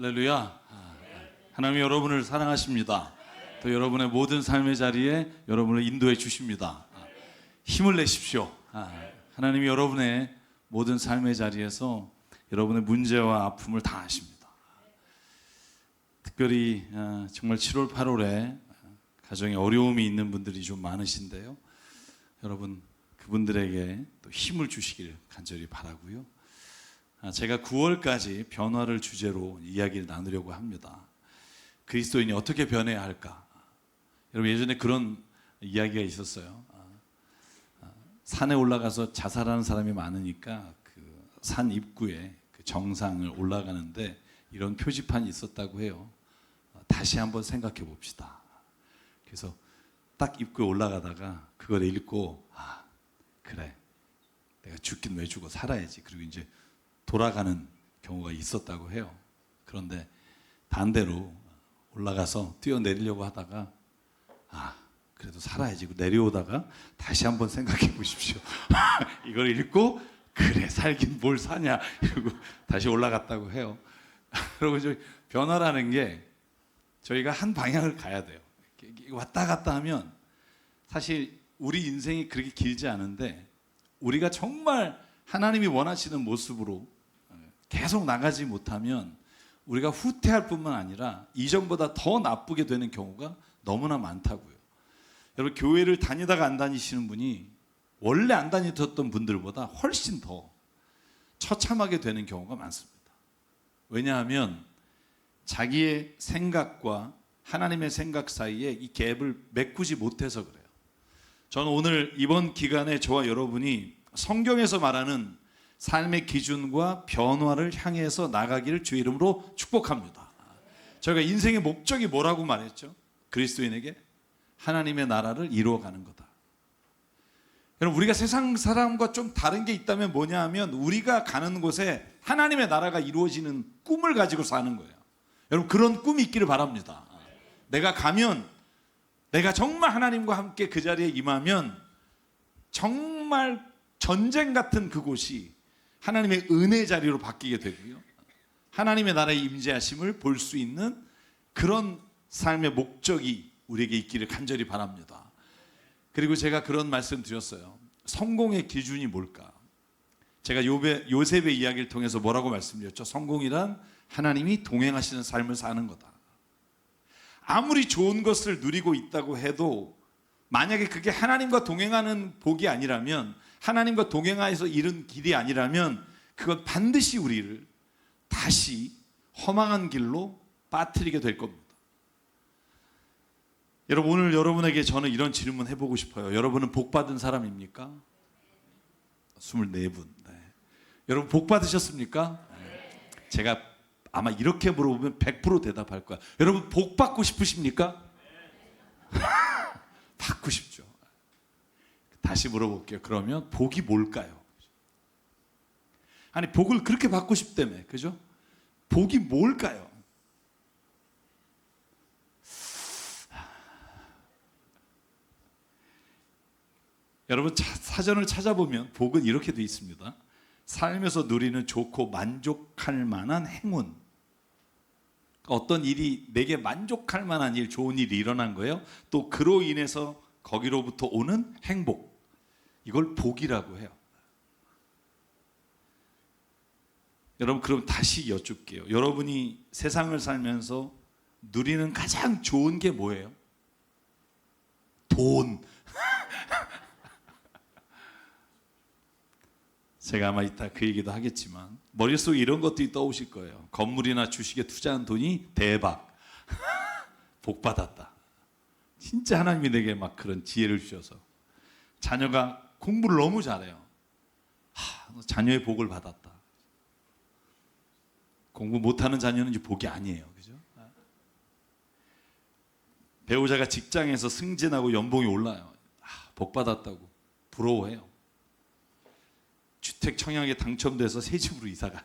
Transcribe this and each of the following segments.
할렐루야. 하나님이 여러분을 사랑하십니다. 또 여러분의 모든 삶의 자리에 여러분을 인도해 주십니다. 힘을 내십시오. 하나님이 여러분의 모든 삶의 자리에서 여러분의 문제와 아픔을 다 아십니다. 특별히 정말 7월 8월에 가정에 어려움이 있는 분들이 좀 많으신데요, 여러분 그분들에게 또 힘을 주시길 간절히 바라고요. 제가 9월까지 변화를 주제로 이야기를 나누려고 합니다. 그리스도인이 어떻게 변해야 할까? 여러분 예전에 그런 이야기가 있었어요. 산에 올라가서 자살하는 사람이 많으니까 그 산 입구에 그 정상을 올라가는데 이런 표지판이 있었다고 해요. 다시 한번 생각해 봅시다. 그래서 딱 입구에 올라가다가 그걸 읽고 그래, 내가 죽긴 왜 죽어, 살아야지. 그리고 이제 돌아가는 경우가 있었다고 해요. 그런데 반대로 올라가서 뛰어내리려고 하다가 그래도 살아야지. 내려오다가 다시 한번 생각해 보십시오. 이걸 읽고 그래, 살긴 뭘 사냐 이러고 다시 올라갔다고 해요. 여러분, 저희 변화라는 게 저희가 한 방향을 가야 돼요. 왔다 갔다 하면 사실 우리 인생이 그렇게 길지 않은데, 우리가 정말 하나님이 원하시는 모습으로 계속 나가지 못하면 우리가 후퇴할 뿐만 아니라 이전보다 더 나쁘게 되는 경우가 너무나 많다고요. 여러분, 교회를 다니다가 안 다니시는 분이 원래 안 다니던 분들보다 훨씬 더 처참하게 되는 경우가 많습니다. 왜냐하면 자기의 생각과 하나님의 생각 사이에 이 갭을 메꾸지 못해서 그래요. 저는 오늘 이번 기간에 저와 여러분이 성경에서 말하는 삶의 기준과 변화를 향해서 나가기를 주의 이름으로 축복합니다. 저희가 인생의 목적이 뭐라고 말했죠? 그리스도인에게 하나님의 나라를 이루어가는 거다. 여러분, 우리가 세상 사람과 좀 다른 게 있다면 뭐냐 하면, 우리가 가는 곳에 하나님의 나라가 이루어지는 꿈을 가지고 사는 거예요. 여러분, 그런 꿈이 있기를 바랍니다. 내가 가면, 내가 정말 하나님과 함께 그 자리에 임하면 정말 전쟁 같은 그곳이 하나님의 은혜 자리로 바뀌게 되고요, 하나님의 나라의 임재하심을 볼 수 있는 그런 삶의 목적이 우리에게 있기를 간절히 바랍니다. 그리고 제가 그런 말씀 드렸어요. 성공의 기준이 뭘까? 제가 요셉의 이야기를 통해서 뭐라고 말씀드렸죠? 성공이란 하나님이 동행하시는 삶을 사는 거다. 아무리 좋은 것을 누리고 있다고 해도 만약에 그게 하나님과 동행하는 복이 아니라면, 하나님과 동행하여서 이른 길이 아니라면, 그건 반드시 우리를 다시 허망한 길로 빠뜨리게 될 겁니다. 여러분, 오늘 여러분에게 저는 이런 질문 해보고 싶어요. 여러분은 복 받은 사람입니까? 24분. 네. 여러분 복 받으셨습니까? 네. 제가 아마 이렇게 물어보면 100% 대답할 거야. 여러분 복 받고 싶으십니까? 네. 받고 싶죠. 다시 물어볼게요. 그러면 복이 뭘까요? 아니, 복을 그렇게 받고 싶다며, 그죠? 복이 뭘까요? 여러분, 사전을 찾아보면 복은 이렇게 돼 있습니다. 삶에서 누리는 좋고 만족할 만한 행운. 어떤 일이 내게 만족할 만한 일, 좋은 일이 일어난 거예요. 또 그로 인해서 거기로부터 오는 행복, 이걸 복이라고 해요. 여러분, 그럼 다시 여쭙게요. 여러분이 세상을 살면서 누리는 가장 좋은 게 뭐예요? 돈. 제가 아마 이따 그 얘기도 하겠지만 머릿속에 이런 것들이 떠오실 거예요. 건물이나 주식에 투자한 돈이 대박. 복 받았다. 진짜 하나님이 내게 막 그런 지혜를 주셔서 자녀가 공부를 너무 잘해요. 자녀의 복을 받았다. 공부 못하는 자녀는 이제 복이 아니에요, 그죠? 배우자가 직장에서 승진하고 연봉이 올라요. 복 받았다고 부러워해요. 주택 청약에 당첨돼서 새 집으로 이사 가요.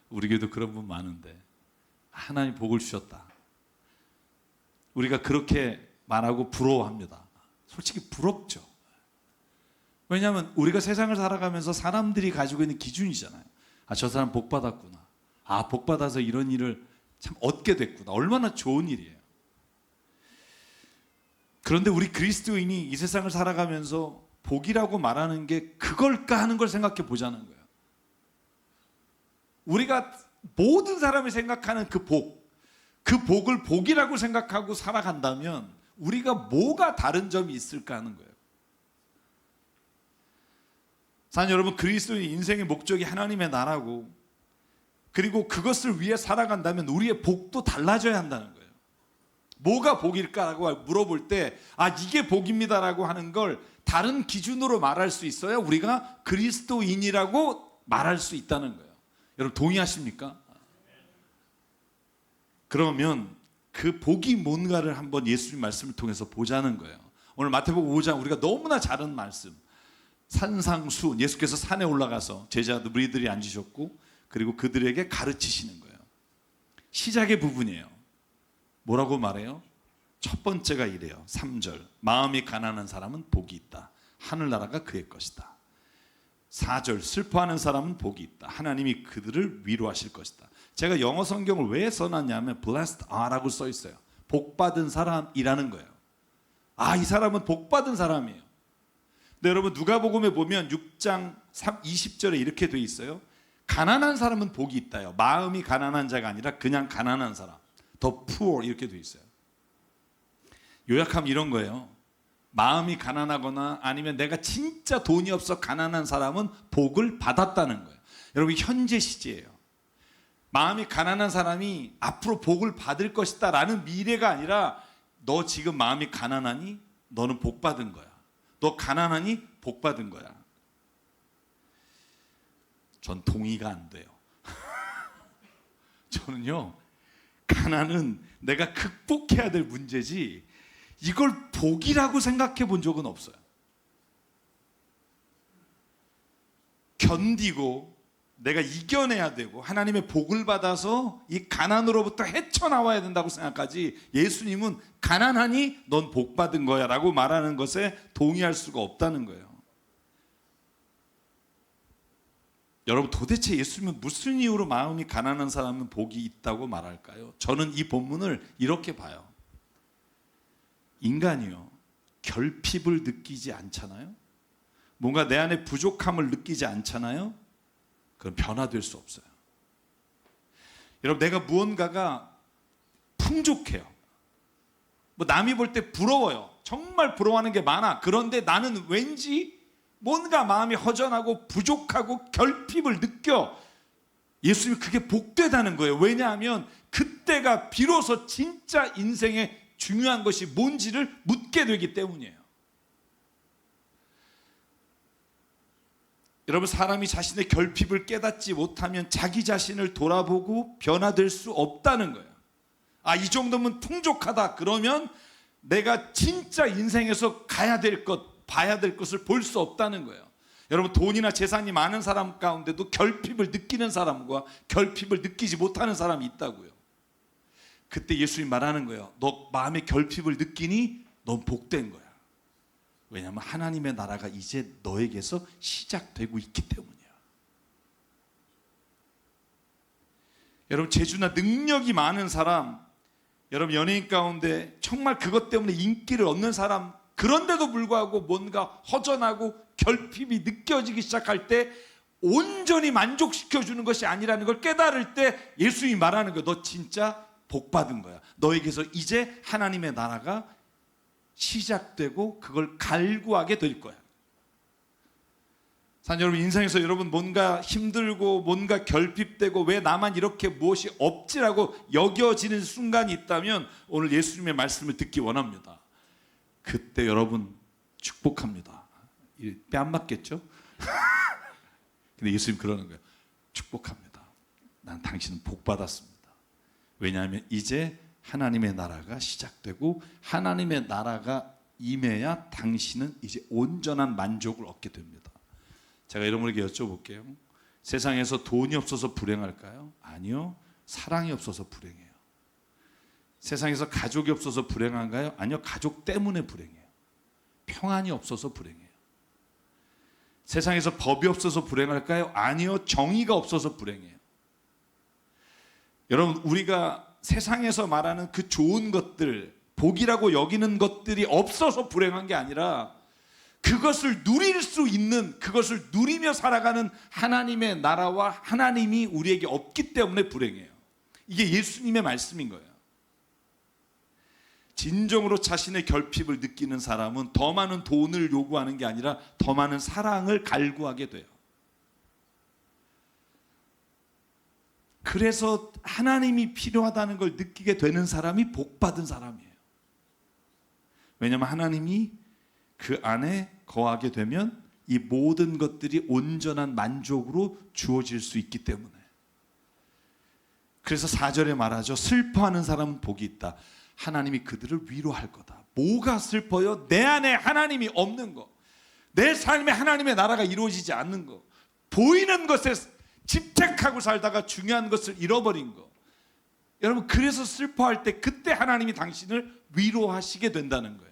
우리 교회도 그런 분 많은데 하나님 복을 주셨다. 우리가 그렇게 말하고 부러워합니다. 솔직히 부럽죠. 왜냐하면 우리가 세상을 살아가면서 사람들이 가지고 있는 기준이잖아요. 저 사람 복 받았구나. 복 받아서 이런 일을 참 얻게 됐구나. 얼마나 좋은 일이에요. 그런데 우리 그리스도인이 이 세상을 살아가면서 복이라고 말하는 게 그걸까 하는 걸 생각해 보자는 거예요. 우리가 모든 사람이 생각하는 그 복을 복이라고 생각하고 살아간다면 우리가 뭐가 다른 점이 있을까 하는 거예요. 사실 여러분, 그리스도인 인생의 목적이 하나님의 나라고, 그리고 그것을 위해 살아간다면 우리의 복도 달라져야 한다는 거예요. 뭐가 복일까라고 물어볼 때 이게 복입니다라고 하는 걸 다른 기준으로 말할 수 있어야 우리가 그리스도인이라고 말할 수 있다는 거예요. 여러분 동의하십니까? 그러면 그 복이 뭔가를 한번 예수님 말씀을 통해서 보자는 거예요. 오늘 마태복음 5장 우리가 너무나 잘 아는 말씀, 산상수, 예수께서 산에 올라가서 제자들 무리들이 앉으셨고 그리고 그들에게 가르치시는 거예요. 시작의 부분이에요. 뭐라고 말해요? 첫 번째가 이래요. 3절, 마음이 가난한 사람은 복이 있다. 하늘나라가 그의 것이다. 4절, 슬퍼하는 사람은 복이 있다. 하나님이 그들을 위로하실 것이다. 제가 영어 성경을 왜 써놨냐면 blessed are라고 써 있어요. 복받은 사람이라는 거예요. 이 사람은 복받은 사람이에요. 근데 여러분 누가복음에 보면 6장 20절에 이렇게 돼 있어요. 가난한 사람은 복이 있다요. 마음이 가난한 자가 아니라 그냥 가난한 사람, the poor 이렇게 돼 있어요. 요약하면 이런 거예요. 마음이 가난하거나 아니면 내가 진짜 돈이 없어 가난한 사람은 복을 받았다는 거예요. 여러분 현재 시제예요. 마음이 가난한 사람이 앞으로 복을 받을 것이다 라는 미래가 아니라 너 지금 마음이 가난하니 너는 복 받은 거야. 너 가난하니 복 받은 거야. 전 동의가 안 돼요. 저는요, 가난은 내가 극복해야 될 문제지 이걸 복이라고 생각해 본 적은 없어요. 견디고 내가 이겨내야 되고 하나님의 복을 받아서 이 가난으로부터 헤쳐나와야 된다고 생각하지, 예수님은 가난하니 넌 복 받은 거야 라고 말하는 것에 동의할 수가 없다는 거예요. 여러분 도대체 예수님은 무슨 이유로 마음이 가난한 사람은 복이 있다고 말할까요? 저는 이 본문을 이렇게 봐요. 인간이요, 결핍을 느끼지 않잖아요. 뭔가 내 안에 부족함을 느끼지 않잖아요. 그럼 변화될 수 없어요. 여러분 내가 무언가가 풍족해요. 남이 볼 때 부러워요. 정말 부러워하는 게 많아. 그런데 나는 왠지 뭔가 마음이 허전하고 부족하고 결핍을 느껴. 예수님이 그게 복되다는 거예요. 왜냐하면 그때가 비로소 진짜 인생의 중요한 것이 뭔지를 묻게 되기 때문이에요. 여러분 사람이 자신의 결핍을 깨닫지 못하면 자기 자신을 돌아보고 변화될 수 없다는 거예요. 이 정도면 풍족하다. 그러면 내가 진짜 인생에서 가야 될 것, 봐야 될 것을 볼 수 없다는 거예요. 여러분 돈이나 재산이 많은 사람 가운데도 결핍을 느끼는 사람과 결핍을 느끼지 못하는 사람이 있다고요. 그때 예수님이 말하는 거예요. 너 마음의 결핍을 느끼니 넌 복된 거야. 왜냐하면 하나님의 나라가 이제 너에게서 시작되고 있기 때문이야. 여러분 재주나 능력이 많은 사람, 여러분 연예인 가운데 정말 그것 때문에 인기를 얻는 사람, 그런데도 불구하고 뭔가 허전하고 결핍이 느껴지기 시작할 때 온전히 만족시켜주는 것이 아니라는 걸 깨달을 때 예수님이 말하는 거예요. 너 진짜 복 받은 거야. 너에게서 이제 하나님의 나라가 시작되고 그걸 갈구하게 될 거야. 사실 여러분 인생에서 여러분 뭔가 힘들고 뭔가 결핍되고 왜 나만 이렇게 무엇이 없지라고 여겨지는 순간이 있다면 오늘 예수님의 말씀을 듣기 원합니다. 그때 여러분 축복합니다. 뺨 맞겠죠? 근데 예수님 그러는 거예요. 축복합니다. 난 당신은 복 받았습니다. 왜냐하면 이제 하나님의 나라가 시작되고 하나님의 나라가 임해야 당신은 이제 온전한 만족을 얻게 됩니다. 제가 여러분에게 여쭤볼게요. 세상에서 돈이 없어서 불행할까요? 아니요. 사랑이 없어서 불행해요. 세상에서 가족이 없어서 불행한가요? 아니요. 가족 때문에 불행해요. 평안이 없어서 불행해요. 세상에서 법이 없어서 불행할까요? 아니요. 정의가 없어서 불행해요. 여러분 우리가 세상에서 말하는 그 좋은 것들, 복이라고 여기는 것들이 없어서 불행한 게 아니라 그것을 누릴 수 있는, 그것을 누리며 살아가는 하나님의 나라와 하나님이 우리에게 없기 때문에 불행해요. 이게 예수님의 말씀인 거예요. 진정으로 자신의 결핍을 느끼는 사람은 더 많은 돈을 요구하는 게 아니라 더 많은 사랑을 갈구하게 돼요. 그래서 하나님이 필요하다는 걸 느끼게 되는 사람이 복받은 사람이에요. 왜냐하면 하나님이 그 안에 거하게 되면 이 모든 것들이 온전한 만족으로 주어질 수 있기 때문에. 그래서 4절에 말하죠. 슬퍼하는 사람은 복이 있다. 하나님이 그들을 위로할 거다. 뭐가 슬퍼요? 내 안에 하나님이 없는 거, 내 삶에 하나님의 나라가 이루어지지 않는 거, 보이는 것에 집착하고 살다가 중요한 것을 잃어버린 거. 여러분, 그래서 슬퍼할 때 그때 하나님이 당신을 위로하시게 된다는 거예요.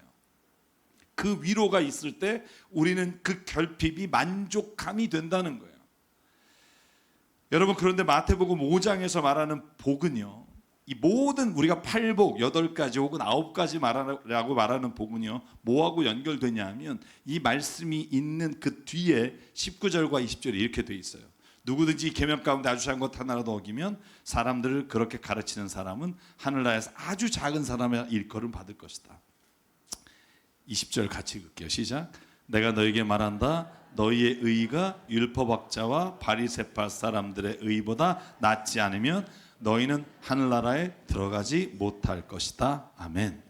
그 위로가 있을 때 우리는 그 결핍이 만족함이 된다는 거예요. 여러분, 그런데 마태복음 5장에서 말하는 복은요, 이 모든 우리가 8복, 8가지 혹은 9가지 라고 말하는 복은요, 뭐하고 연결되냐 하면 이 말씀이 있는 그 뒤에 19절과 20절에 이렇게 돼 있어요. 누구든지 계명 가운데 아주 작은 것 하나라도 어기면 사람들을 그렇게 가르치는 사람은 하늘나라에서 아주 작은 사람의 일컬음 받을 것이다. 20절 같이 읽을게요. 시작. 내가 너에게 말한다. 너희의 의가 율법학자와 바리새파 사람들의 의보다 낫지 않으면 너희는 하늘나라에 들어가지 못할 것이다. 아멘.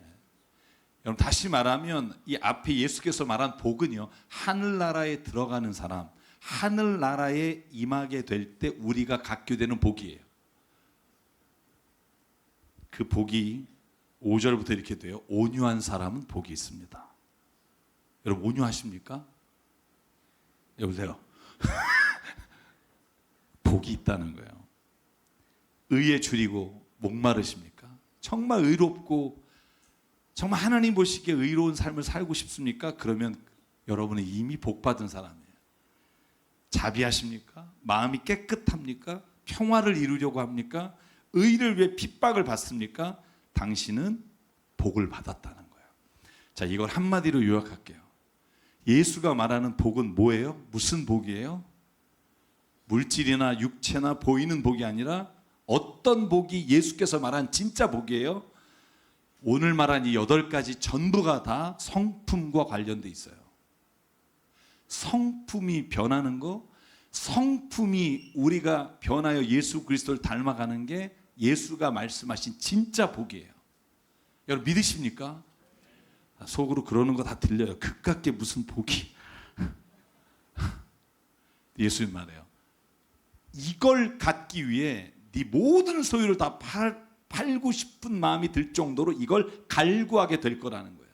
여러분, 다시 말하면 이 앞에 예수께서 말한 복은요, 하늘나라에 들어가는 사람, 하늘나라에 임하게 될 때 우리가 갖게 되는 복이에요. 그 복이 5절부터 이렇게 돼요. 온유한 사람은 복이 있습니다. 여러분, 온유하십니까? 여보세요. 복이 있다는 거예요. 의에 줄이고 목마르십니까? 정말 의롭고 정말 하나님 보시기에 의로운 삶을 살고 싶습니까? 그러면 여러분은 이미 복받은 사람이에요. 자비하십니까? 마음이 깨끗합니까? 평화를 이루려고 합니까? 의를 위해 핍박을 받습니까? 당신은 복을 받았다는 거예요. 자, 이걸 한마디로 요약할게요. 예수가 말하는 복은 뭐예요? 무슨 복이에요? 물질이나 육체나 보이는 복이 아니라 어떤 복이 예수께서 말한 진짜 복이에요? 오늘 말한 이 8가지 전부가 다 성품과 관련돼 있어요. 성품이 변하는 거, 성품이 우리가 변하여 예수 그리스도를 닮아가는 게 예수가 말씀하신 진짜 복이에요. 여러분, 믿으십니까? 속으로 그러는 거 다 들려요. 그깟게 무슨 복이. 예수님 말해요. 이걸 갖기 위해 네 모든 소유를 다 팔고 싶은 마음이 들 정도로 이걸 갈구하게 될 거라는 거예요.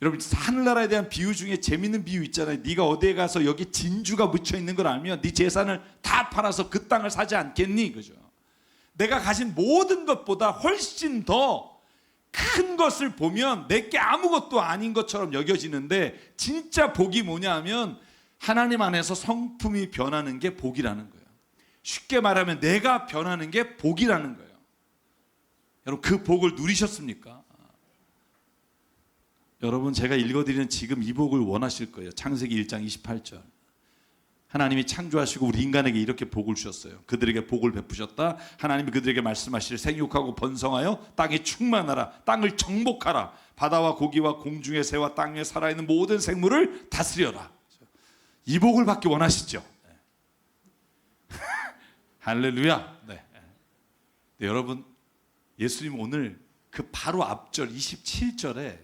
여러분, 하늘나라에 대한 비유 중에 재밌는 비유 있잖아요. 네가 어디에 가서 여기 진주가 묻혀 있는 걸 알면 네 재산을 다 팔아서 그 땅을 사지 않겠니? 그죠? 내가 가진 모든 것보다 훨씬 더 큰 것을 보면 내게 아무것도 아닌 것처럼 여겨지는데, 진짜 복이 뭐냐 하면 하나님 안에서 성품이 변하는 게 복이라는 거예요. 쉽게 말하면 내가 변하는 게 복이라는 거예요. 여러분, 그 복을 누리셨습니까? 여러분, 제가 읽어드리는 지금 이 복을 원하실 거예요. 창세기 1장 28절. 하나님이 창조하시고 우리 인간에게 이렇게 복을 주셨어요. 그들에게 복을 베푸셨다. 하나님이 그들에게 말씀하시되 생육하고 번성하여 땅에 충만하라. 땅을 정복하라. 바다와 고기와 공중의 새와 땅 위에 살아있는 모든 생물을 다스려라. 이 복을 받기 원하시죠? 네. 할렐루야. 네. 네, 여러분, 예수님 오늘 그 바로 앞절 27절에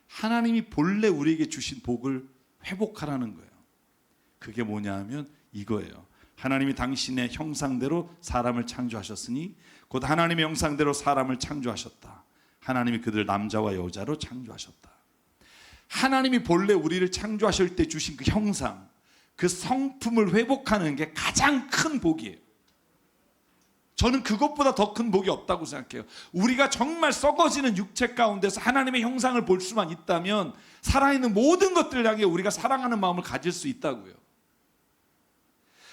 하나님이 본래 우리에게 주신 복을 회복하라는 거예요. 그게 뭐냐 하면 이거예요. 하나님이 당신의 형상대로 사람을 창조하셨으니 곧 하나님의 형상대로 사람을 창조하셨다. 하나님이 그들을 남자와 여자로 창조하셨다. 하나님이 본래 우리를 창조하실 때 주신 그 형상, 그 성품을 회복하는 게 가장 큰 복이에요. 저는 그것보다 더 큰 복이 없다고 생각해요. 우리가 정말 썩어지는 육체 가운데서 하나님의 형상을 볼 수만 있다면 살아있는 모든 것들을 향해 우리가 사랑하는 마음을 가질 수 있다고요.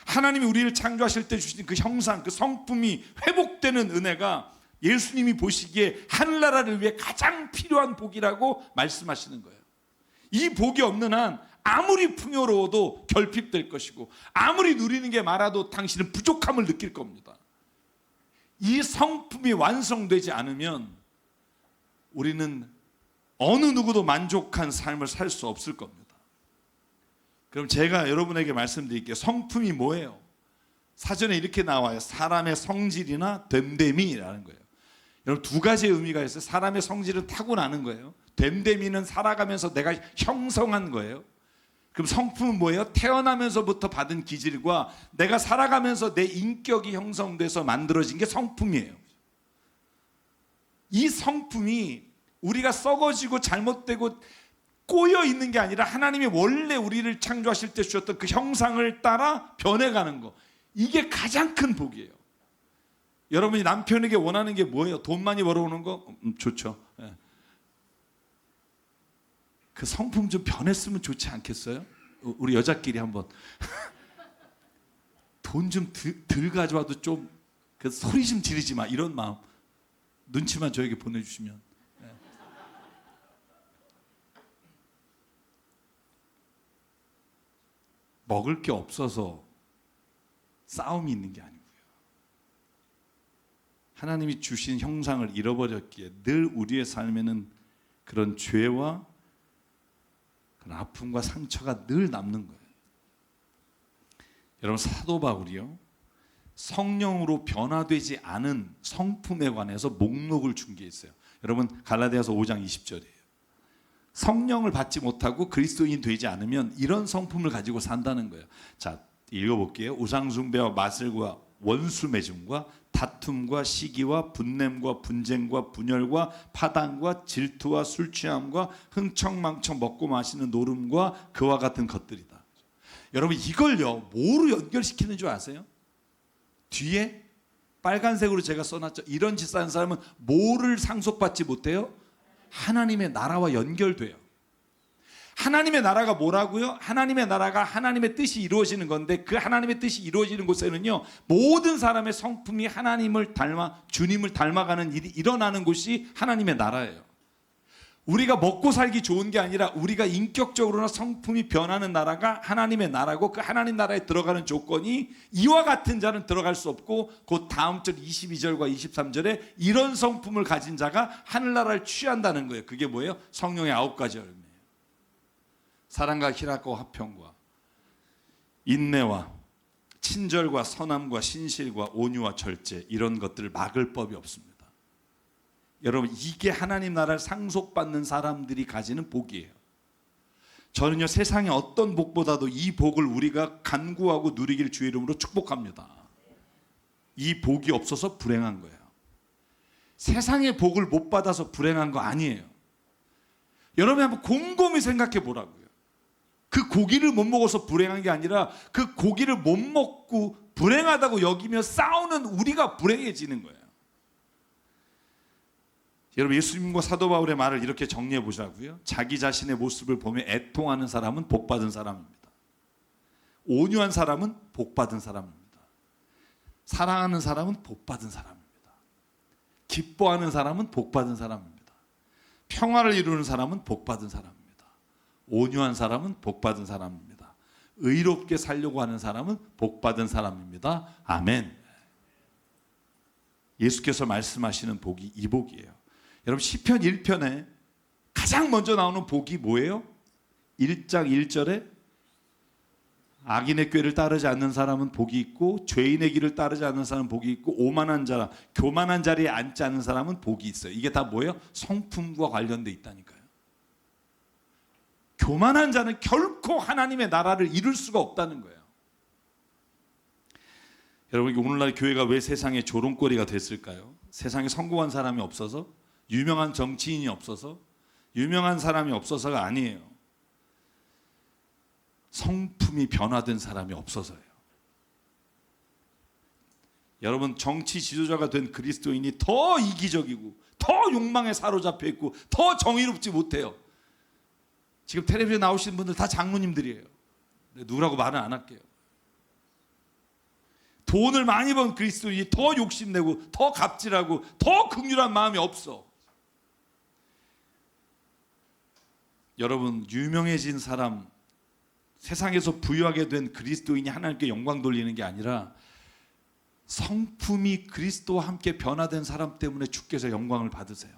하나님이 우리를 창조하실 때 주신 그 형상, 그 성품이 회복되는 은혜가 예수님이 보시기에 하늘나라를 위해 가장 필요한 복이라고 말씀하시는 거예요. 이 복이 없는 한 아무리 풍요로워도 결핍될 것이고 아무리 누리는 게 많아도 당신은 부족함을 느낄 겁니다. 이 성품이 완성되지 않으면 우리는 어느 누구도 만족한 삶을 살 수 없을 겁니다. 그럼 제가 여러분에게 말씀드릴게요. 성품이 뭐예요? 사전에 이렇게 나와요. 사람의 성질이나 됨됨이라는 거예요. 여러분 두 가지의 의미가 있어요. 사람의 성질은 타고나는 거예요. 됨됨이는 살아가면서 내가 형성한 거예요. 그럼 성품은 뭐예요? 태어나면서부터 받은 기질과 내가 살아가면서 내 인격이 형성돼서 만들어진 게 성품이에요. 이 성품이 우리가 썩어지고 잘못되고 꼬여 있는 게 아니라 하나님이 원래 우리를 창조하실 때 주셨던 그 형상을 따라 변해가는 거, 이게 가장 큰 복이에요. 여러분이 남편에게 원하는 게 뭐예요? 돈 많이 벌어오는 거? 좋죠. 예. 그 성품 좀 변했으면 좋지 않겠어요? 우리 여자끼리 한번 돈 좀 덜 가져와도 좀 그 소리 좀 지르지 마, 이런 마음 눈치만 저에게 보내주시면. 예. 먹을 게 없어서 싸움이 있는 게 아니고요. 하나님이 주신 형상을 잃어버렸기에 늘 우리의 삶에는 그런 죄와 그런 아픔과 상처가 늘 남는 거예요. 여러분 사도 바울이요, 성령으로 변화되지 않은 성품에 관해서 목록을 준 게 있어요. 여러분 갈라디아서 5장 20절이에요. 성령을 받지 못하고 그리스도인이 되지 않으면 이런 성품을 가지고 산다는 거예요. 자, 읽어볼게요. 우상숭배와 마술과 원수 맺음과 다툼과 시기와 분냄과 분쟁과 분열과 파당과 질투와 술 취함과 흥청망청 먹고 마시는 노름과 그와 같은 것들이다. 여러분 이걸요 뭐로 연결시키는 줄 아세요? 뒤에 빨간색으로 제가 써놨죠. 이런 짓 하는 사람은 뭐를 상속받지 못해요? 하나님의 나라와 연결돼요. 하나님의 나라가 뭐라고요? 하나님의 나라가 하나님의 뜻이 이루어지는 건데, 그 하나님의 뜻이 이루어지는 곳에는요 모든 사람의 성품이 하나님을 닮아 주님을 닮아가는 일이 일어나는 곳이 하나님의 나라예요. 우리가 먹고 살기 좋은 게 아니라 우리가 인격적으로나 성품이 변하는 나라가 하나님의 나라고, 그 하나님 나라에 들어가는 조건이 이와 같은 자는 들어갈 수 없고, 곧 다음 절 22절과 23절에 이런 성품을 가진 자가 하늘나라를 취한다는 거예요. 그게 뭐예요? 성령의 9가지 열매예요. 사랑과 희락과 화평과 인내와 친절과 선함과 신실과 온유와 절제, 이런 것들을 막을 법이 없습니다. 여러분 이게 하나님 나라를 상속받는 사람들이 가지는 복이에요. 저는요 세상의 어떤 복보다도 이 복을 우리가 간구하고 누리길 주의 이름으로 축복합니다. 이 복이 없어서 불행한 거예요. 세상의 복을 못 받아서 불행한 거 아니에요. 여러분 한번 곰곰이 생각해 보라고요. 그 고기를 못 먹어서 불행한 게 아니라 그 고기를 못 먹고 불행하다고 여기며 싸우는 우리가 불행해지는 거예요. 여러분 예수님과 사도 바울의 말을 이렇게 정리해 보자고요. 자기 자신의 모습을 보며 애통하는 사람은 복받은 사람입니다. 온유한 사람은 복받은 사람입니다. 사랑하는 사람은 복받은 사람입니다. 기뻐하는 사람은 복받은 사람입니다. 평화를 이루는 사람은 복받은 사람입니다. 온유한 사람은 복받은 사람입니다. 의롭게 살려고 하는 사람은 복받은 사람입니다. 아멘. 예수께서 말씀하시는 복이 이 복이에요. 여러분 시편 1편에 가장 먼저 나오는 복이 뭐예요? 1장 1절에 악인의 꾀를 따르지 않는 사람은 복이 있고, 죄인의 길을 따르지 않는 사람은 복이 있고, 오만한 자라 교만한 자리에 앉지 않는 사람은 복이 있어요. 이게 다 뭐예요? 성품과 관련돼 있다니까요. 교만한 자는 결코 하나님의 나라를 이룰 수가 없다는 거예요. 여러분 오늘날 교회가 왜 세상의 조롱거리가 됐을까요? 세상에 성공한 사람이 없어서, 유명한 정치인이 없어서, 유명한 사람이 없어서가 아니에요. 성품이 변화된 사람이 없어서예요. 여러분 정치 지도자가 된 그리스도인이 더 이기적이고 더 욕망에 사로잡혀 있고 더 정의롭지 못해요. 지금 텔레비전 나오시는 분들 다 장로님들이에요. 누구라고 말은 안 할게요. 돈을 많이 번 그리스도인이 더 욕심내고 더 갑질하고 더 긍휼한 마음이 없어. 여러분, 유명해진 사람, 세상에서 부유하게 된 그리스도인이 하나님께 영광 돌리는 게 아니라 성품이 그리스도와 함께 변화된 사람 때문에 주께서 영광을 받으세요.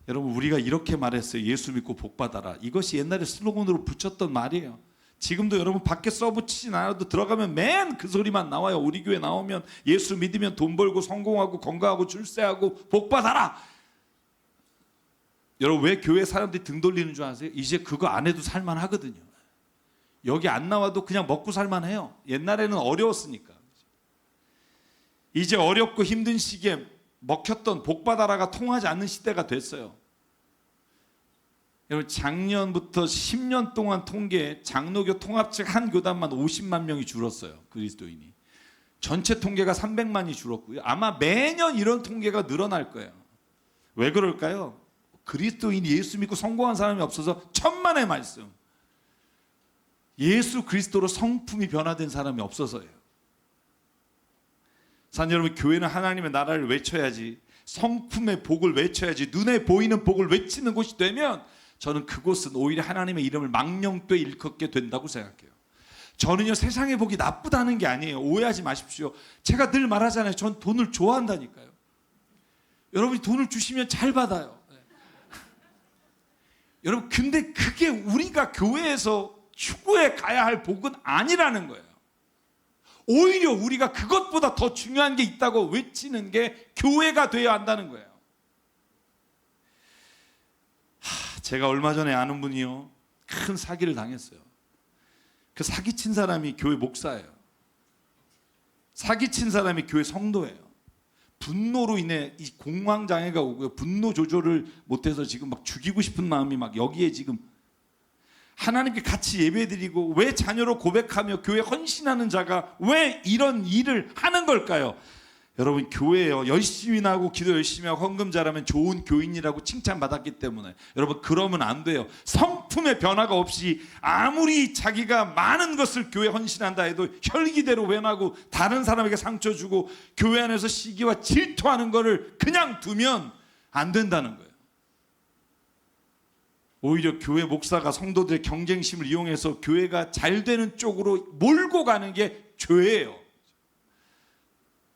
여러분, 우리가 이렇게 말했어요. 예수 믿고 복 받아라. 이것이 옛날에 슬로건으로 붙였던 말이에요. 지금도 여러분 밖에 써붙이진 않아도 들어가면 맨 그 소리만 나와요. 우리 교회 나오면 예수 믿으면 돈 벌고 성공하고 건강하고 출세하고 복 받아라. 여러분, 왜 교회 사람들이 등 돌리는 줄 아세요? 이제 그거 안 해도 살만 하거든요. 여기 안 나와도 그냥 먹고 살만 해요. 옛날에는 어려웠으니까. 이제 어렵고 힘든 시기에 먹혔던 복 받아라가 통하지 않는 시대가 됐어요. 여러분, 작년부터 10년 동안 통계, 장로교 통합책 한 교단만 50만 명이 줄었어요. 그리스도인이. 전체 통계가 300만이 줄었고요. 아마 매년 이런 통계가 늘어날 거예요. 왜 그럴까요? 그리스도인이 예수 믿고 성공한 사람이 없어서 천만의 말씀. 예수 그리스도로 성품이 변화된 사람이 없어서예요. 산 여러분, 교회는 하나님의 나라를 외쳐야지, 성품의 복을 외쳐야지, 눈에 보이는 복을 외치는 곳이 되면 저는 그곳은 오히려 하나님의 이름을 망령되이 일컫게 된다고 생각해요. 저는요, 세상의 복이 나쁘다는 게 아니에요. 오해하지 마십시오. 제가 늘 말하잖아요. 전 돈을 좋아한다니까요. 여러분이 돈을 주시면 잘 받아요. 여러분, 근데 그게 우리가 교회에서 추구해 가야 할 복은 아니라는 거예요. 오히려 우리가 그것보다 더 중요한 게 있다고 외치는 게 교회가 되어야 한다는 거예요. 제가 얼마 전에 아는 분이요, 큰 사기를 당했어요. 그 사기친 사람이 교회 목사예요. 사기친 사람이 교회 성도예요. 분노로 인해 이 공황장애가 오고요, 분노 조절을 못해서 지금 막 죽이고 싶은 마음이 막 여기에 지금. 하나님께 같이 예배드리고 왜 자녀로 고백하며 교회 헌신하는 자가 왜 이런 일을 하는 걸까요? 여러분, 교회요, 열심히 나고 기도 열심히 하고 헌금 잘하면 좋은 교인이라고 칭찬받았기 때문에. 여러분, 그러면 안 돼요. 성품의 변화가 없이 아무리 자기가 많은 것을 교회 헌신한다 해도 혈기대로 변하고 다른 사람에게 상처 주고 교회 안에서 시기와 질투하는 것을 그냥 두면 안 된다는 거예요. 오히려 교회 목사가 성도들의 경쟁심을 이용해서 교회가 잘 되는 쪽으로 몰고 가는 게 죄예요.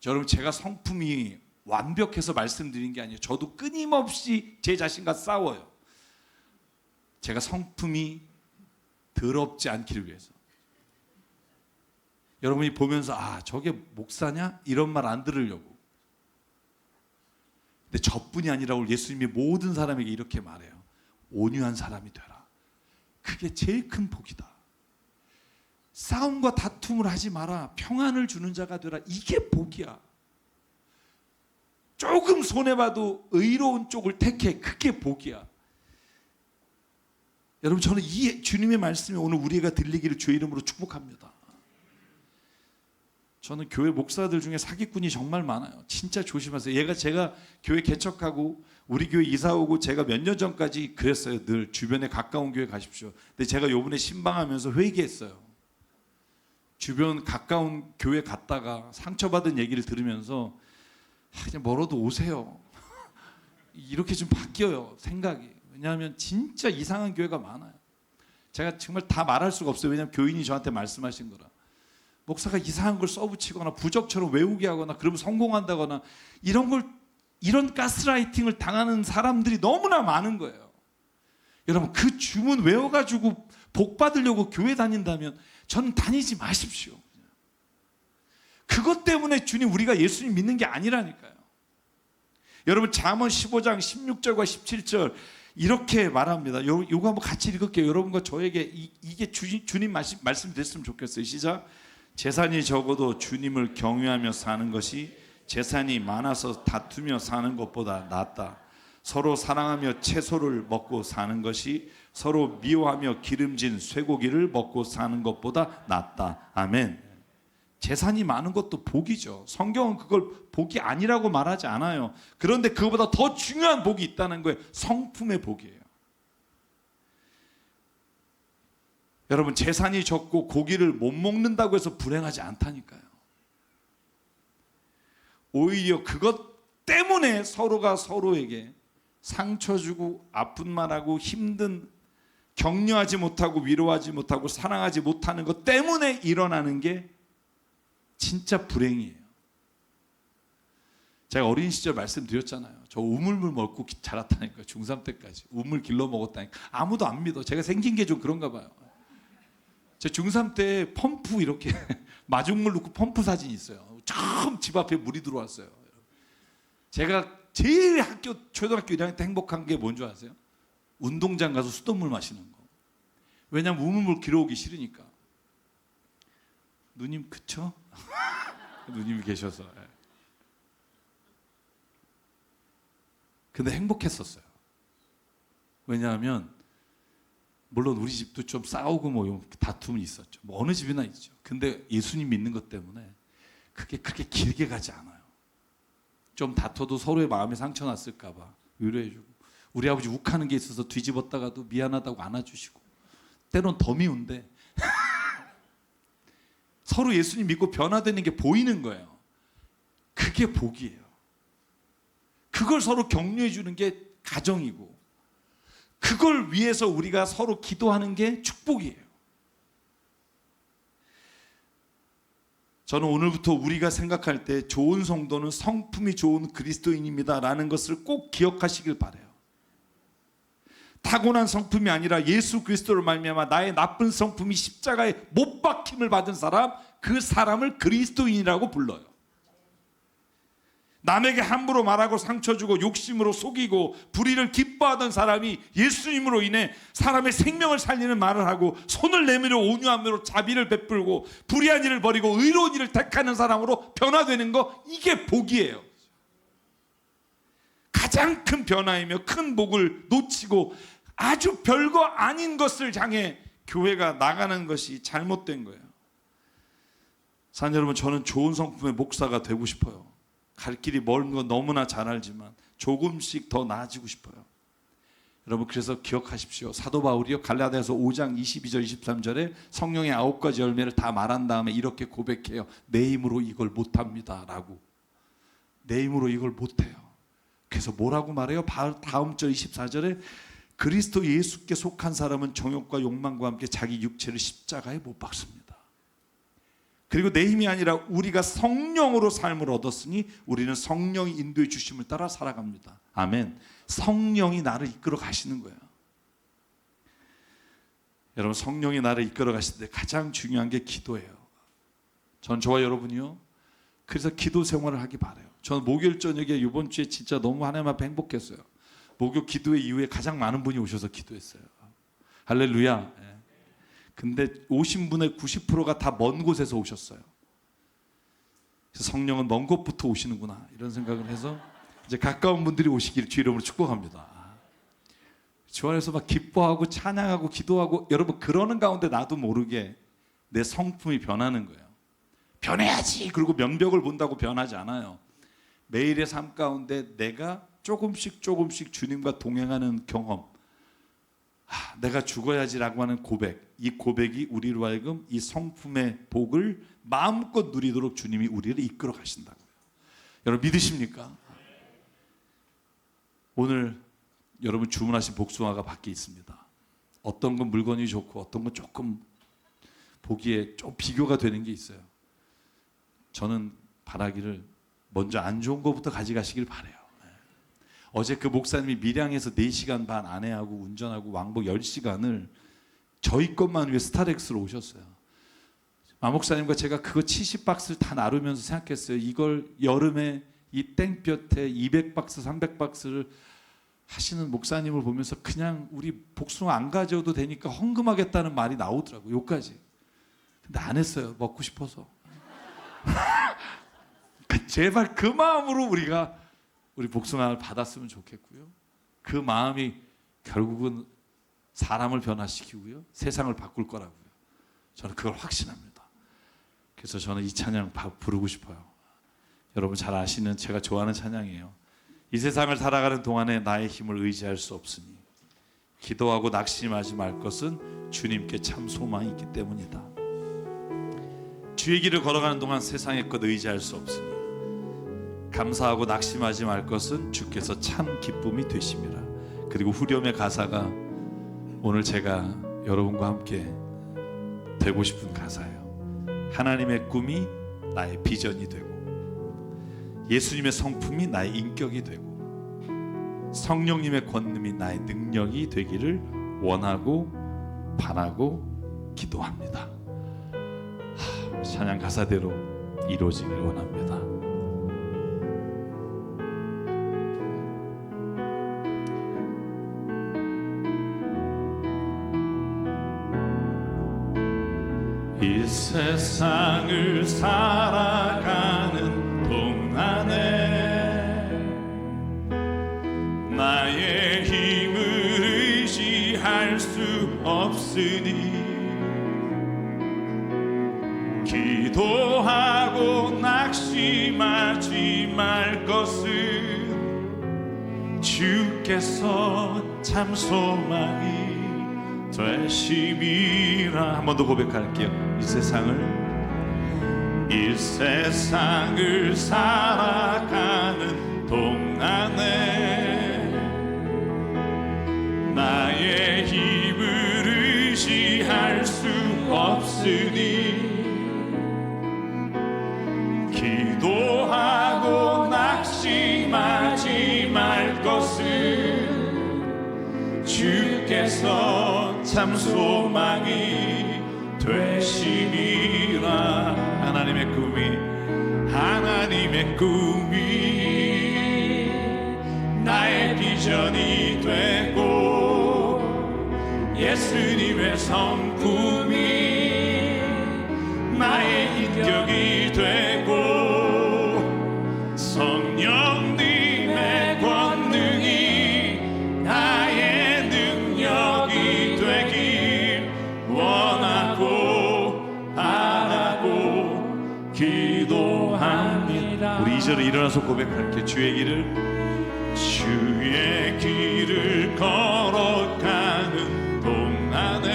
여러분, 제가 성품이 완벽해서 말씀드린 게 아니에요. 저도 끊임없이 제 자신과 싸워요. 제가 성품이 더럽지 않기를 위해서. 여러분이 보면서 저게 목사냐? 이런 말 안 들으려고. 근데 저뿐이 아니라 우리 예수님이 모든 사람에게 이렇게 말해요. 온유한 사람이 되라. 그게 제일 큰 복이다. 싸움과 다툼을 하지 마라. 평안을 주는 자가 되라. 이게 복이야. 조금 손해봐도 의로운 쪽을 택해. 그게 복이야. 여러분, 저는 이 주님의 말씀이 오늘 우리가 들리기를 주의 이름으로 축복합니다. 저는 교회 목사들 중에 사기꾼이 정말 많아요. 진짜 조심하세요. 제가 교회 개척하고 우리 교회 이사 오고 제가 몇 년 전까지 그랬어요. 늘 주변에 가까운 교회 가십시오. 근데 제가 요번에 신방하면서 회개했어요. 주변 가까운 교회 갔다가 상처받은 얘기를 들으면서 그냥 멀어도 오세요. 이렇게 좀 바뀌어요, 생각이. 왜냐하면 진짜 이상한 교회가 많아요. 제가 정말 다 말할 수가 없어요. 왜냐하면 교인이 저한테 말씀하신 거라. 목사가 이상한 걸 써붙이거나 부적처럼 외우게 하거나 그러면 성공한다거나 이런 가스라이팅을 당하는 사람들이 너무나 많은 거예요. 여러분, 그 주문 외워가지고 복 받으려고 교회 다닌다면 저는 다니지 마십시오. 그것 때문에 주님, 우리가 예수님 믿는 게 아니라니까요. 여러분, 잠언 15장 16절과 17절 이렇게 말합니다. 요거 한번 같이 읽을게요. 여러분과 저에게 이게 주님 말씀이 됐으면 좋겠어요. 시작. 재산이 적어도 주님을 경외하며 사는 것이 재산이 많아서 다투며 사는 것보다 낫다. 서로 사랑하며 채소를 먹고 사는 것이 서로 미워하며 기름진 쇠고기를 먹고 사는 것보다 낫다. 아멘. 재산이 많은 것도 복이죠. 성경은 그걸 복이 아니라고 말하지 않아요. 그런데 그것보다 더 중요한 복이 있다는 거예요. 성품의 복이에요. 여러분, 재산이 적고 고기를 못 먹는다고 해서 불행하지 않다니까요. 오히려 그것 때문에 서로가 서로에게 상처 주고 아픈 말하고 힘든, 격려하지 못하고 위로하지 못하고 사랑하지 못하는 것 때문에 일어나는 게 진짜 불행이에요. 제가 어린 시절 말씀드렸잖아요. 저 우물물 먹고 자랐다니까요. 중3 때까지 우물 길러 먹었다니까. 아무도 안 믿어. 제가 생긴 게 좀 그런가 봐요. 제 중3 때 펌프 이렇게 마중물 넣고 펌프 사진이 있어요. 처음 집 앞에 물이 들어왔어요. 제가 제일 초등학교 1학년 때 행복한 게 뭔 줄 아세요? 운동장 가서 수돗물 마시는 거. 왜냐면 우물물 길어오기 싫으니까. 누님 그쵸? 누님이 계셔서. 근데 행복했었어요. 왜냐하면 물론 우리 집도 좀 싸우고 뭐 다툼이 있었죠. 뭐 어느 집이나 있죠. 근데 예수님 믿는 것 때문에 그게 그렇게 길게 가지 않아요. 좀 다퉈도 서로의 마음에 상처 났을까 봐 위로해주고, 우리 아버지 욱하는 게 있어서 뒤집었다가도 미안하다고 안아주시고, 때론 더 미운데 서로 예수님 믿고 변화되는 게 보이는 거예요. 그게 복이에요. 그걸 서로 격려해 주는 게 가정이고, 그걸 위해서 우리가 서로 기도하는 게 축복이에요. 저는 오늘부터 우리가 생각할 때 좋은 성도는 성품이 좋은 그리스도인입니다 라는 것을 꼭 기억하시길 바라요. 타고난 성품이 아니라 예수 그리스도를 말미암아 나의 나쁜 성품이 십자가에 못 박힘을 받은 사람, 그 사람을 그리스도인이라고 불러요. 남에게 함부로 말하고 상처 주고 욕심으로 속이고 불의를 기뻐하던 사람이 예수님으로 인해 사람의 생명을 살리는 말을 하고 손을 내밀어 온유함으로 자비를 베풀고 불의한 일을 버리고 의로운 일을 택하는 사람으로 변화되는 거, 이게 복이에요. 가장 큰 변화이며 큰 복을 놓치고 아주 별거 아닌 것을 향해 교회가 나가는 것이 잘못된 거예요. 사랑하는 여러분, 저는 좋은 성품의 목사가 되고 싶어요. 갈 길이 먼 건 너무나 잘 알지만 조금씩 더 나아지고 싶어요. 여러분, 그래서 기억하십시오. 사도 바울이요, 갈라디아서 5장 22절 23절에 성령의 9가지 열매를 다 말한 다음에 이렇게 고백해요. 내 힘으로 이걸 못합니다 라고. 내 힘으로 이걸 못해요. 그래서 뭐라고 말해요? 다음 절 24절에 그리스도 예수께 속한 사람은 정욕과 욕망과 함께 자기 육체를 십자가에 못 박습니다. 그리고 내 힘이 아니라 우리가 성령으로 삶을 얻었으니 우리는 성령이 인도해 주심을 따라 살아갑니다. 아멘. 성령이 나를 이끌어 가시는 거예요. 여러분, 성령이 나를 이끌어 가실 때 가장 중요한 게 기도예요. 전 저와 여러분이요, 그래서 기도 생활을 하기 바라요. 저는 목요일 저녁에 이번 주에 진짜 너무 하나님 앞에 행복했어요. 목요 기도회 이후에 가장 많은 분이 오셔서 기도했어요. 할렐루야. 근데 오신 분의 90%가 다 먼 곳에서 오셨어요. 그래서 성령은 먼 곳부터 오시는구나 이런 생각을 해서 이제 가까운 분들이 오시기를 주 이름으로 축복합니다. 주 안에서 막 기뻐하고 찬양하고 기도하고, 여러분 그러는 가운데 나도 모르게 내 성품이 변하는 거예요. 변해야지 그리고 면벽을 본다고 변하지 않아요. 매일의 삶 가운데 내가 조금씩 주님과 동행하는 경험, 내가 죽어야지라고 하는 고백, 이 고백이 우리로 하여금 이 성품의 복을 마음껏 누리도록 주님이 우리를 이끌어 가신다고요. 여러분 믿으십니까? 오늘 여러분 주문하신 복숭아가 밖에 있습니다. 어떤 건 물건이 좋고 어떤 건 조금 보기에 좀 비교가 되는 게 있어요. 저는 바라기를 먼저 안 좋은 것부터 가져가시길 바라요. 어제 그 목사님이 밀양에서 4시간 반 아내하고 운전하고 왕복 10시간을 저희 것만 위해 스타렉스로 오셨어요. 마 목사님과 제가 그거 70박스를 다 나누면서 생각했어요. 이걸 여름에 이 땡볕에 200박스 300박스를 하시는 목사님을 보면서 그냥 우리 복숭아 안 가져도 되니까 헌금하겠다는 말이 나오더라고요. 요까지. 근데 안 했어요. 먹고 싶어서. 제발 그 마음으로 우리 복숭아를 받았으면 좋겠고요. 그 마음이 결국은 사람을 변화시키고요, 세상을 바꿀 거라고요. 저는 그걸 확신합니다. 그래서 저는 이 찬양 부르고 싶어요. 여러분 잘 아시는, 제가 좋아하는 찬양이에요. 이 세상을 살아가는 동안에 나의 힘을 의지할 수 없으니 기도하고 낙심하지 말 것은 주님께 참 소망이 있기 때문이다. 주의 길을 걸어가는 동안 세상의 것 의지할 수 없으니 감사하고 낙심하지 말 것은 주께서 참 기쁨이 되심이라. 그리고 후렴의 가사가 오늘 제가 여러분과 함께 되고 싶은 가사예요. 하나님의 꿈이 나의 비전이 되고 예수님의 성품이 나의 인격이 되고 성령님의 권능이 나의 능력이 되기를 원하고 바라고 기도합니다. 찬양 가사대로 이루어지길 원합니다. 이 세상을 살아가는 동안에 나의 힘을 의지할 수 없으니 기도하고 낙심하지 말 것은 주께서 참 소망이 되심이라. 한 번 더 고백할게요. 이 세상을 살아가는 동안에 나의 힘을 의지할 수 없으니 기도하고 낙심하지 말 것은 주께서 참 소망이 되시니라. 하나님의 꿈이 나의 비전이 되고 예수님의 성품이 나의 인격이 되고 성령님의 권능이 나의 능력이 되길 원하고 바라고 기도합니다. 우리 2절에 일어나서 고백할게. 주의 길을 걸어가는 동안에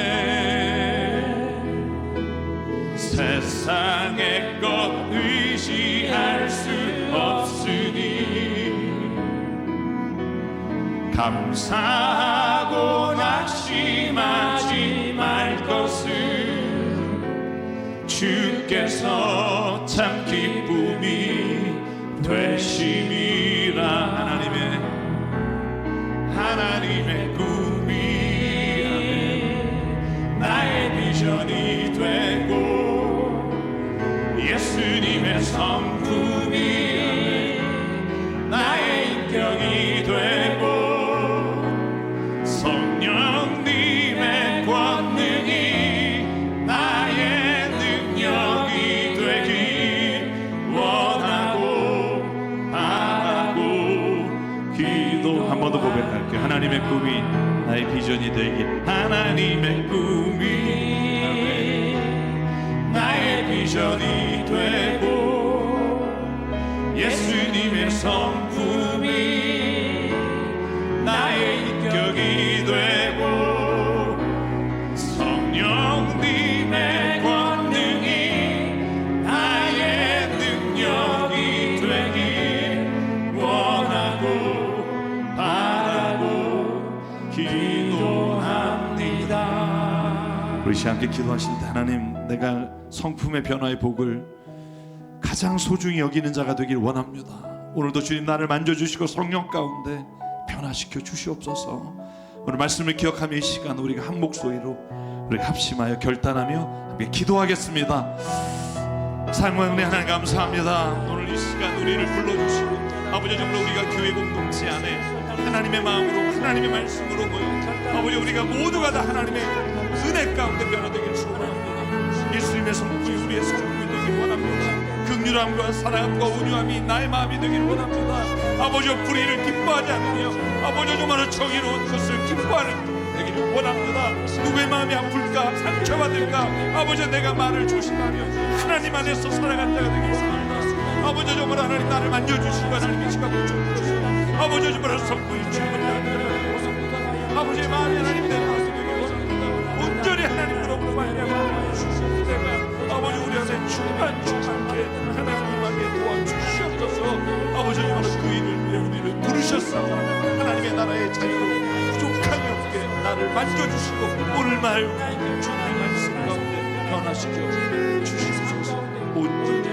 세상의 것 의지할 수 없으니 감사하고 낙심하지 말 것은 주께서 참 기쁨이 되심이라. 하나님의 꿈이 나의 비전이 되고 예수님의 성품이 나의 인격이 되고 성령님의 권능이 나의 능력이 되길 원하고 바라고 기도. 한 번 더 고백할게요. 하나님의 꿈이 나의 비전이 되길. 하나님의 꿈이 나의 비전이 되고 예수님의 성품이 나의 인격이 되고 성령님의 권능이 나의 능력이 되길 원하고 바라고 기도합니다. 우리 함께 기도하실 때 하나님, 내가 성품의 변화의 복을 가장 소중히 여기는 자가 되길 원합니다. 오늘도 주님 나를 만져주시고 성령 가운데 변화시켜 주시옵소서. 오늘 말씀을 기억하며 이 시간 우리가 한 목소리로 우리가 합심하여 결단하며 함께 기도하겠습니다. 사랑과 은혜 하나님 감사합니다. 오늘 이 시간 우리를 불러주시고 아버지 정말 우리가 교회 공동체 안에 하나님의 마음으로 하나님의 말씀으로 모여 아버지 우리가 모두가 다 하나님의 은혜 가운데 변화되길 축원합니다. 예수님의 성품이 우리의 성품이 되길 원합니다. 긍휼함과 사랑함과 온유함이 나의 마음이 되길 원합니다. 아버지 불의를 기뻐하지 않으며 아버지 정말 정의로운 것을 기뻐하는 되기를 원합니다. 누구의 마음이 아플까 상처받을까 아버지 내가 말을 조심하며 하나님 안에서 살아간 자가 되길 원합니다. 아버지 정말 하나님 나를 만져주시고 하나님의 지각을 주시고 아버지 정말 성품이 주님을 향하는 자가 되길 원합니다. 아버지의 마음이 하나님 내 마음이 되길 원합니다. 온전히 하나님으로부터 말미암아 주시는 때가 아버지 우리 안에 충만케 하나님에게 도와주시옵소서. 아버지 오늘 그 일을 위해 우리를 부르셨사오니 하나님의 나라의 자유로 부족함이 없게 나를 만져주시고 오늘날 주님의 말씀 가운데 변화시켜 주시옵소서. 온전히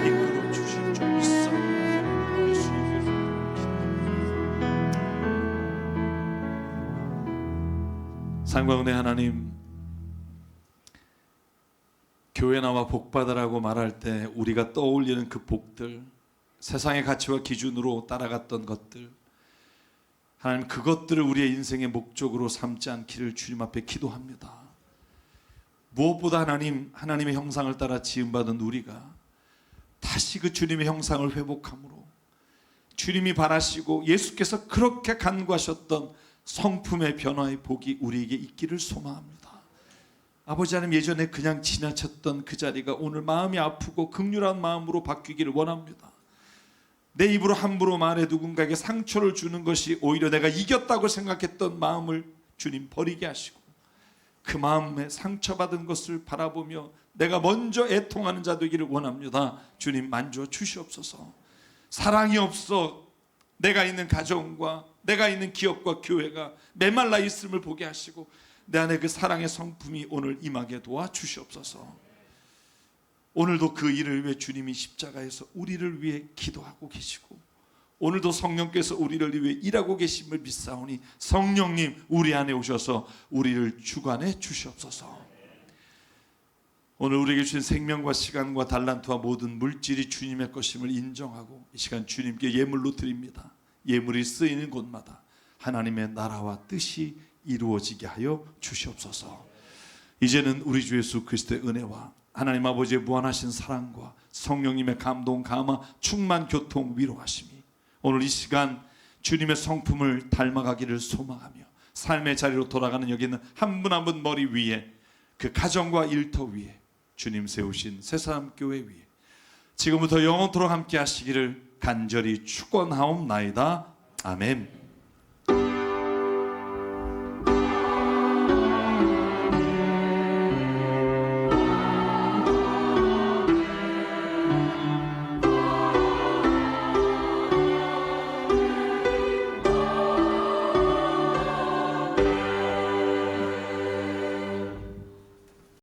이끌어 주실 줄 믿사옵니다. 예수님의 상광의 하나님, 교회 나와 복 받으라고 말할 때 우리가 떠올리는 그 복들, 세상의 가치와 기준으로 따라갔던 것들, 하나님 그것들을 우리의 인생의 목적으로 삼지 않기를 주님 앞에 기도합니다. 무엇보다 하나님의 형상을 따라 지음받은 우리가 다시 그 주님의 형상을 회복함으로 주님이 바라시고 예수께서 그렇게 간구하셨던 성품의 변화의 복이 우리에게 있기를 소망합니다. 아버지 하나님, 예전에 그냥 지나쳤던 그 자리가 오늘 마음이 아프고 극률한 마음으로 바뀌기를 원합니다. 내 입으로 함부로 말해 누군가에게 상처를 주는 것이 오히려 내가 이겼다고 생각했던 마음을 주님 버리게 하시고 그 마음에 상처받은 것을 바라보며 내가 먼저 애통하는 자 되기를 원합니다. 주님 만져 주시옵소서. 사랑이 없어 내가 있는 가정과 내가 있는 기업과 교회가 메말라 있음을 보게 하시고 내 안에 그 사랑의 성품이 오늘 임하게 도와주시옵소서. 오늘도 그 일을 위해 주님이 십자가에서 우리를 위해 기도하고 계시고 오늘도 성령께서 우리를 위해 일하고 계심을 믿사오니 성령님 우리 안에 오셔서 우리를 주관해 주시옵소서. 오늘 우리에게 주신 생명과 시간과 달란트와 모든 물질이 주님의 것임을 인정하고 이 시간 주님께 예물로 드립니다. 예물이 쓰이는 곳마다 하나님의 나라와 뜻이 이루어지게 하여 주시옵소서. 이제는 우리 주 예수 그리스도의 은혜와 하나님 아버지의 무한하신 사랑과 성령님의 감동, 감화, 충만, 교통, 위로하심이 오늘 이 시간 주님의 성품을 닮아가기를 소망하며 삶의 자리로 돌아가는 여기 있는 한 분 한 분 머리 위에 그 가정과 일터 위에 주님 세우신 새사람교회 위에 지금부터 영원토록 함께 하시기를 간절히 축원하옵나이다. 아멘.